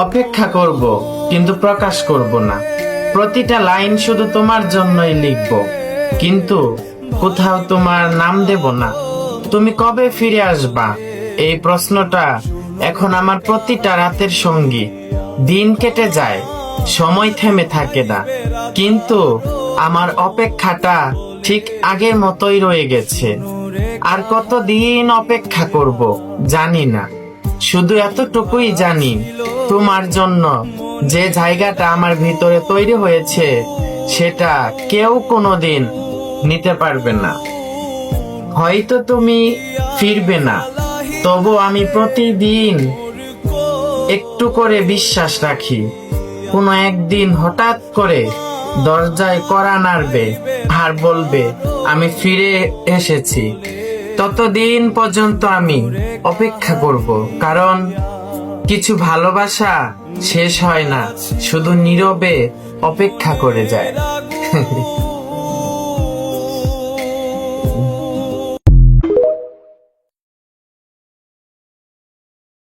অপেক্ষা করব, কিন্তু প্রকাশ করব না। প্রতিটা লাইন শুধু তোমার জন্যই লিখব, কিন্তু কোথাও তোমার নাম দেব না। তুমি কবে ফিরে আসবা, এই প্রশ্নটা এখন আমার প্রতিটা রাতের সঙ্গী। দিন কেটে যায়, সময় থেমে থাকে না, কিন্তু আমার অপেক্ষাটা ঠিক আগের মতোই রয়ে গেছে। আর কতদিন অপেক্ষা করব জানি না, শুধু এতটুকুই জানি, তোমার জন্য যে জায়গাটা আমার ভিতরে তৈরি হয়েছে সেটা কেউ কোনোদিন নিতে পারবে না। হয়তো তুমি ফিরবে না, তবু আমি প্রতিদিন একটু করে বিশ্বাস রাখি, কোনো একদিন হঠাৎ করে দরজায় কড়া নাড়বে আর বলবে আমি ফিরে এসেছি। ততদিন পর্যন্ত আমি অপেক্ষা করব, কারণ কিছু ভালোবাসা শেষ হয় না, শুধু নীরবে অপেক্ষা করে যায়।